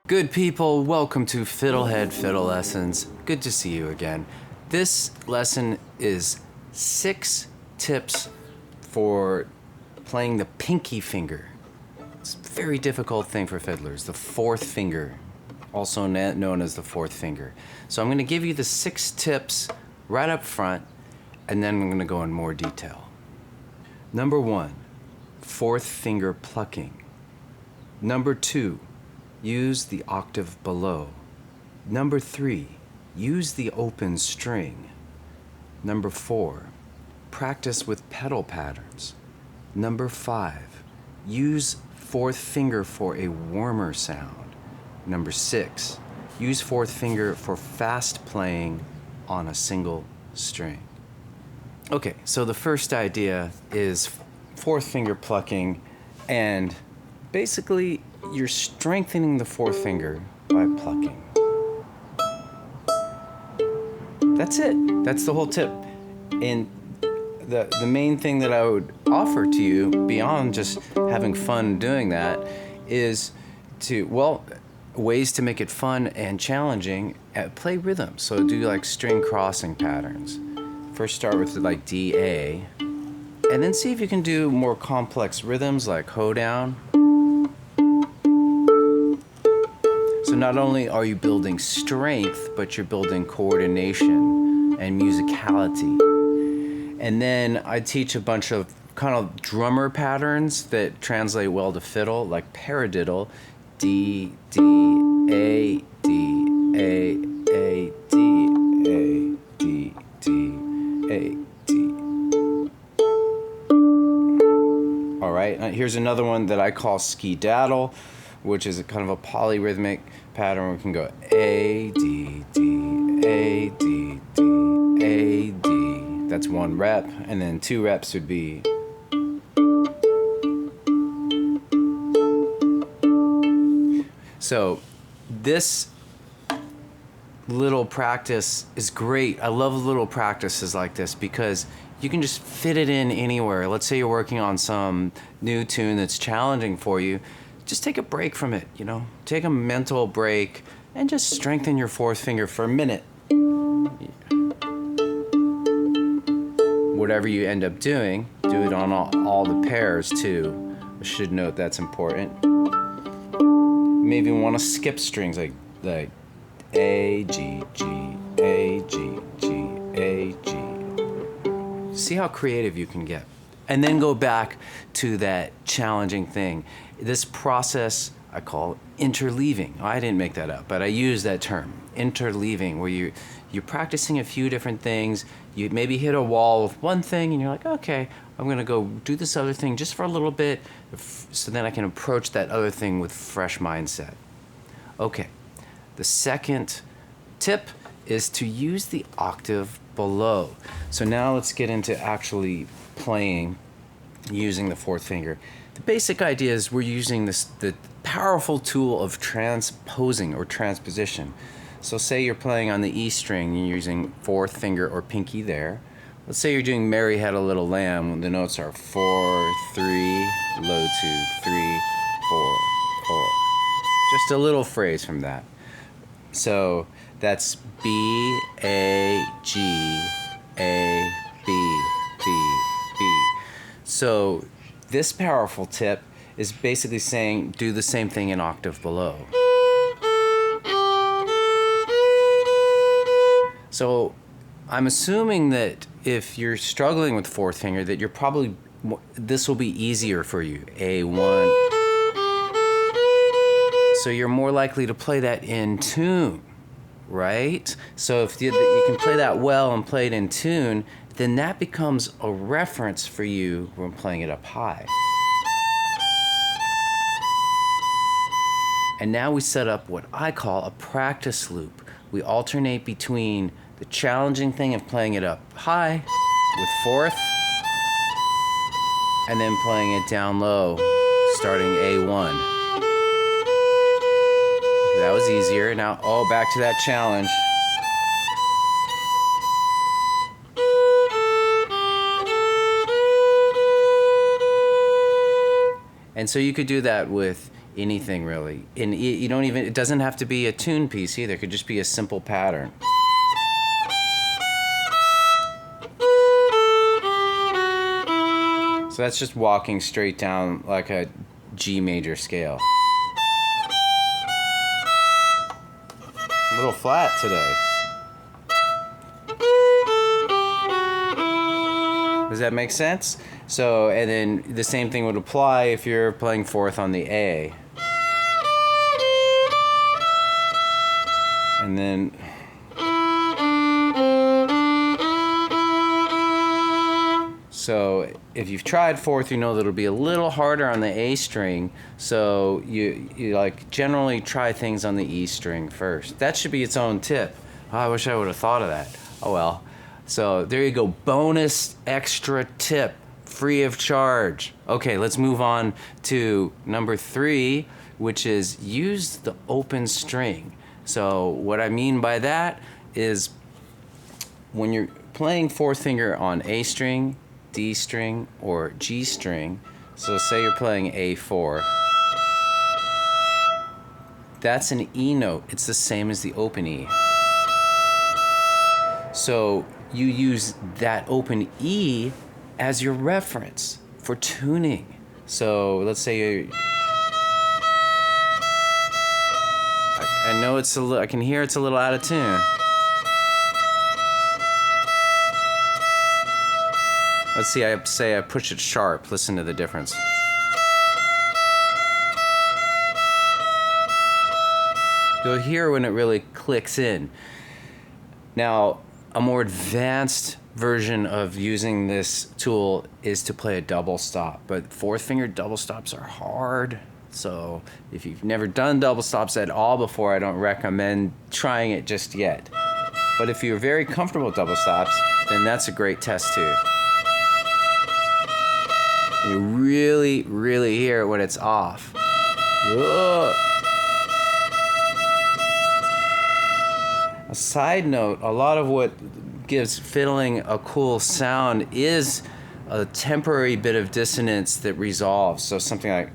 Good people, welcome to FiddleHed Fiddle Lessons. Good to see you again. This lesson is 6 tips for playing the pinky finger. It's a very difficult thing for fiddlers, the 4th finger, also known as the 4th finger. So I'm going to give you the 6 tips right up front, and then I'm going to go in more detail. Number 1, 4th finger plucking. Number 2, use the octave below. Number 3, use the open string. Number 4, practice with pedal patterns. Number 5, use 4th finger for a warmer sound. Number 6, use 4th finger for fast playing on a single string. Okay, so the first idea is 4th finger plucking, and basically you're strengthening the 4th finger by plucking. That's it. That's the whole tip. And the main thing that I would offer to you, beyond just having fun doing that, is ways to make it fun and challenging, play rhythm. So do like string crossing patterns. First start with like D, A, and then see if you can do more complex rhythms like hoedown. So not only are you building strength, but you're building coordination and musicality. And then I teach a bunch of kind of drummer patterns that translate well to fiddle, like paradiddle, D, D, A, D, A, A, D, A, D, D, A, D. All right, here's another one that I call ski-daddle, which is a kind of a polyrhythmic pattern. We can go A, D, D, A, D, D, A, D. That's 1 rep, and then 2 reps would be. So this little practice is great. I love little practices like this because you can just fit it in anywhere. Let's say you're working on some new tune that's challenging for you. Just take a break from it, Take a mental break and just strengthen your 4th finger for a minute. Whatever you end up doing, do it on all the pairs too. I should note that's important. Maybe you want to skip strings like A, G, G, A, G, G, A, G. See how creative you can get. And then go back to that challenging thing. This process I call interleaving. I didn't make that up, but I use that term, interleaving, where you're practicing a few different things. You maybe hit a wall with one thing and you're like, okay, I'm going to go do this other thing just for a little bit so then I can approach that other thing with fresh mindset. Okay, the second tip is to use the octave below. So now let's get into actually playing using the 4th finger. The basic idea is we're using the powerful tool of transposing or transposition. So say you're playing on the E string, you're using 4th finger or pinky there. Let's say you're doing Mary Had a Little Lamb, the notes are 4, 3, low 2, 3, 4, 4. Just a little phrase from that. So that's B, A, G, A, B, B, B. So this powerful tip is basically saying do the same thing an octave below. So I'm assuming that if you're struggling with 4th finger, that this will be easier for you, A1. So you're more likely to play that in tune, right? So if you can play that well and play it in tune, then that becomes a reference for you when playing it up high. And now we set up what I call a practice loop. We alternate between the challenging thing of playing it up high with 4th, and then playing it down low, starting A1. That was easier. Now, back to that challenge. And so you could do that with anything really. And you don't even, it doesn't have to be a tune piece either. It could just be a simple pattern. So that's just walking straight down like a G major scale. A little flat today. Does that make sense? So, and then the same thing would apply if you're playing fourth on the A. And then so if you've tried fourth, you know that it'll be a little harder on the A string. So you like generally try things on the E string first. That should be its own tip. Oh, I wish I would have thought of that. Oh well. So there you go. Bonus extra tip, free of charge. Okay, let's move on to number 3, which is use the open string. So what I mean by that is when you're playing fourth finger on A string, D string, or G string, so say you're playing A4, that's an E note. It's the same as the open E. So you use that open E as your reference for tuning. So let's say I know it's I can hear it's a little out of tune. Let's see, I push it sharp. Listen to the difference. You'll hear when it really clicks in. Now, a more advanced version of using this tool is to play a double stop, but fourth finger double stops are hard. So if you've never done double stops at all before, I don't recommend trying it just yet. But if you're very comfortable with double stops, then that's a great test too. You really, really hear it when it's off. Ugh. A side note, a lot of what gives fiddling a cool sound is a temporary bit of dissonance that resolves. So something like,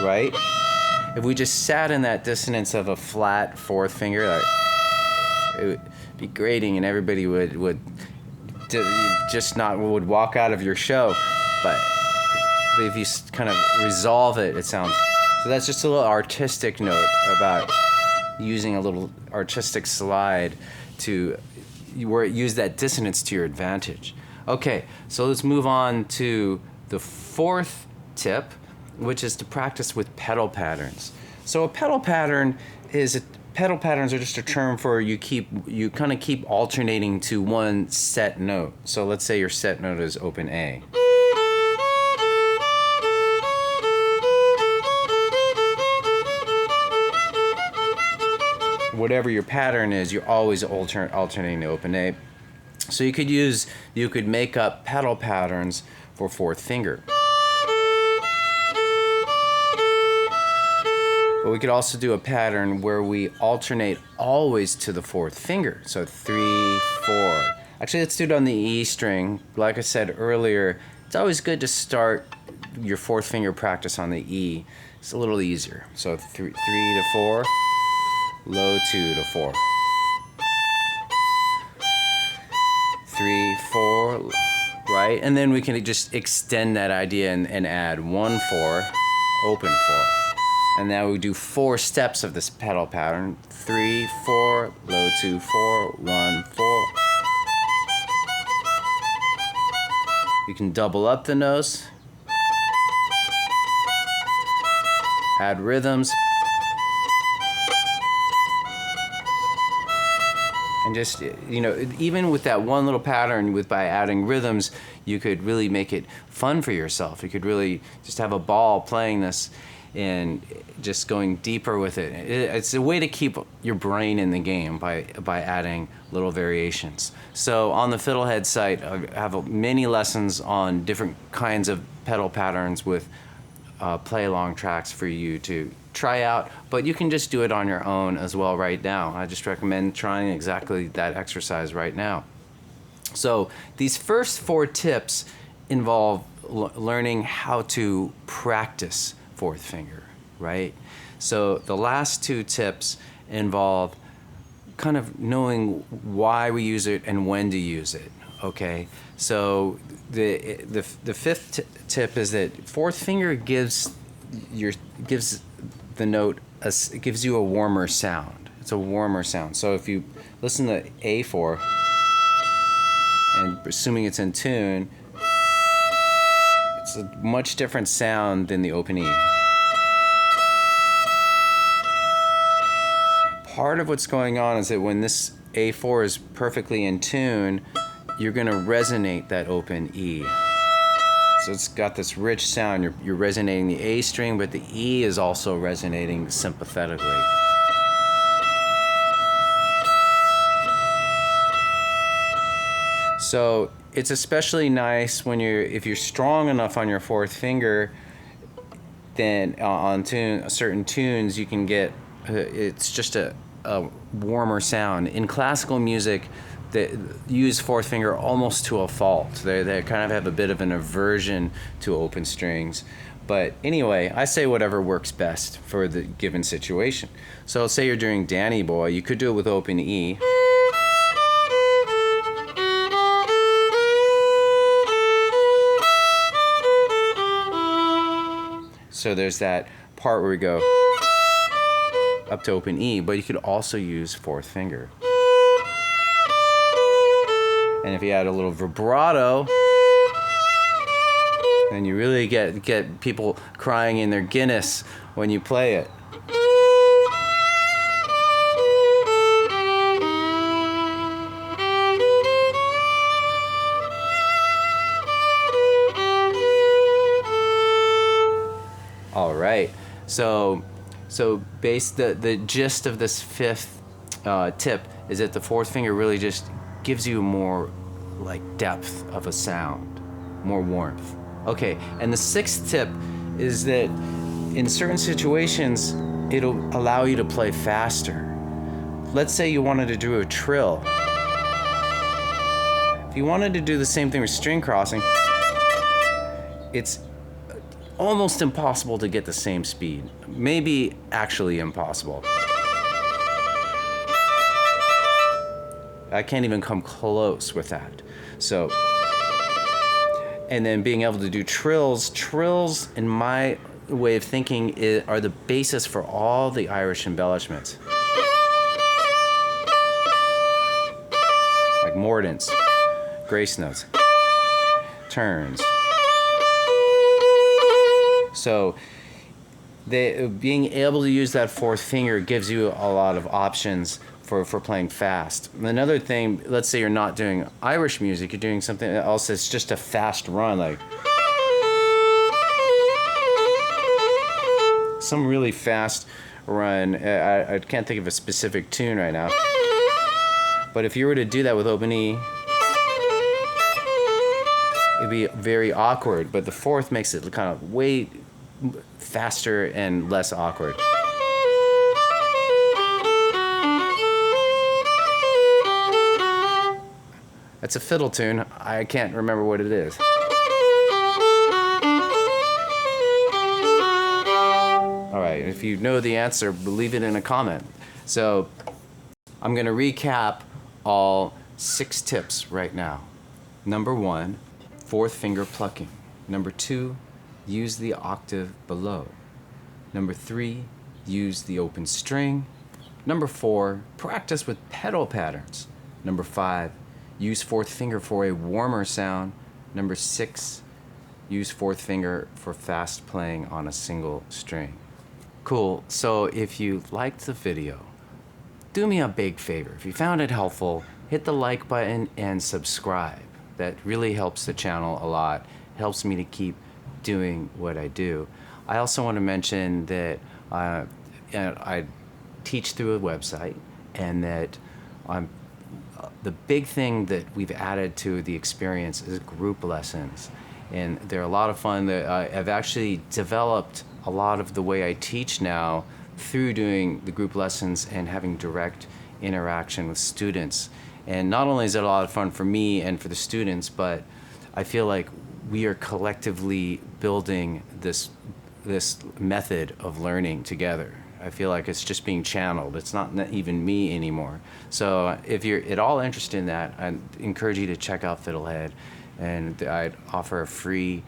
right? If we just sat in that dissonance of a flat fourth finger, like, it would be grating and everybody would walk out of your show. But if you kind of resolve it, it sounds. So that's just a little artistic note about using a little artistic slide to use that dissonance to your advantage. Okay, so let's move on to the 4th tip, which is to practice with pedal patterns. So a pedal pattern pedal patterns are just a term for you kind of keep alternating to one set note. So let's say your set note is open A. Whatever your pattern is, you're always alternating to open A. So you could make up pedal patterns for fourth finger. But we could also do a pattern where we alternate always to the fourth finger. So 3, 4. Actually, let's do it on the E string. Like I said earlier, it's always good to start your fourth finger practice on the E. It's a little easier. So 3 to 4. Low 2 to 4. 3, 4, right? And then we can just extend that idea and add 1, 4, open 4. And now we do 4 steps of this pedal pattern. 3, 4, low 2, 4, 1, 4. You can double up the notes, add rhythms, and just, even with that one little pattern, by adding rhythms, you could really make it fun for yourself. You could really just have a ball playing this and just going deeper with it. It's a way to keep your brain in the game by adding little variations. So on the FiddleHed site, I have many lessons on different kinds of pedal patterns with play-along tracks for you to try out, but you can just do it on your own as well right now. I just recommend trying exactly that exercise right now. So these first 4 tips involve learning how to practice fourth finger, right? So the last two tips involve kind of knowing why we use it and when to use it, okay? So the fifth tip is that fourth finger gives the note it gives you a warmer sound. It's a warmer sound. So if you listen to A4 and assuming it's in tune, it's a much different sound than the open E. Part of what's going on is that when this A4 is perfectly in tune, you're going to resonate that open E. So it's got this rich sound. You're resonating the A string, but the E is also resonating sympathetically. So it's especially nice when if you're strong enough on your fourth finger, then on certain tunes you can get it's just a warmer sound. In classical music, they use fourth finger almost to a fault. They kind of have a bit of an aversion to open strings. But anyway, I say whatever works best for the given situation. So say you're doing Danny Boy, you could do it with open E. So there's that part where we go up to open E, but you could also use fourth finger. And if you add a little vibrato, then you really get people crying in their Guinness when you play it. All right, so the gist of this fifth tip is that the fourth finger really just gives you more like depth of a sound, more warmth. Okay, and the sixth tip is that in certain situations, it'll allow you to play faster. Let's say you wanted to do a trill. If you wanted to do the same thing with string crossing, it's almost impossible to get the same speed. Maybe actually impossible. I can't even come close with that. So, and then being able to do trills. Trills, in my way of thinking, are the basis for all the Irish embellishments. Like mordents, grace notes, turns. So being able to use that fourth finger gives you a lot of options for playing fast. Another thing, let's say you're not doing Irish music, you're doing something else that's just a fast run, like some really fast run. I can't think of a specific tune right now. But if you were to do that with open E, it'd be very awkward, but the fourth makes it kind of way faster and less awkward. It's a fiddle tune. I can't remember what it is. All right, if you know the answer, leave it in a comment. So I'm going to recap all 6 tips right now. Number 1, fourth finger plucking. Number 2, use the octave below. Number 3, use the open string. Number 4, practice with pedal patterns. Number 5, use fourth finger for a warmer sound. Number 6, use fourth finger for fast playing on a single string. Cool, so if you liked the video, do me a big favor. If you found it helpful, hit the like button and subscribe. That really helps the channel a lot. It helps me to keep doing what I do. I also want to mention that I teach through a website, and that the big thing that we've added to the experience is group lessons. And they're a lot of fun. I've actually developed a lot of the way I teach now through doing the group lessons and having direct interaction with students. And not only is it a lot of fun for me and for the students, but I feel like we are collectively building this method of learning together. I feel like it's just being channeled. It's not even me anymore. So if you're at all interested in that, I encourage you to check out FiddleHed, and I'd offer a free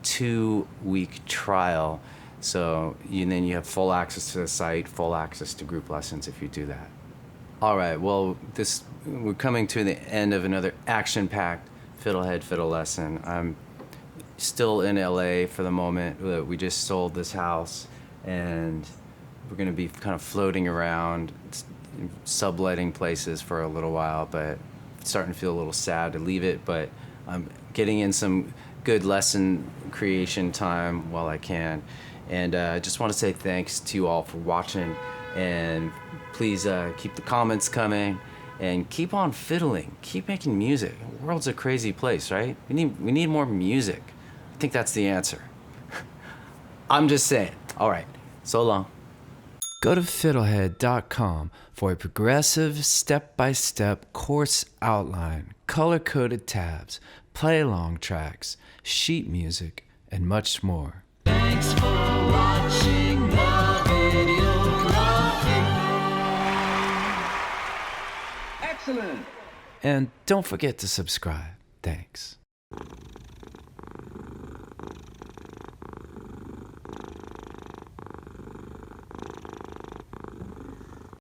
2-week trial. So then you have full access to the site, full access to group lessons if you do that. All right, well, we're coming to the end of another action-packed FiddleHed Fiddle lesson. I'm still in LA for the moment. We just sold this house, and we're gonna be kind of floating around, subletting places for a little while, but starting to feel a little sad to leave it, but I'm getting in some good lesson creation time while I can. And I just want to say thanks to you all for watching, and please keep the comments coming and keep on fiddling, keep making music. The world's a crazy place, right? We need more music. I think that's the answer. I'm just saying. All right, so long. Go to FiddleHed.com for a progressive, step-by-step course outline, color-coded tabs, play-along tracks, sheet music, and much more. Thanks for watching the video. Excellent! And don't forget to subscribe. Thanks.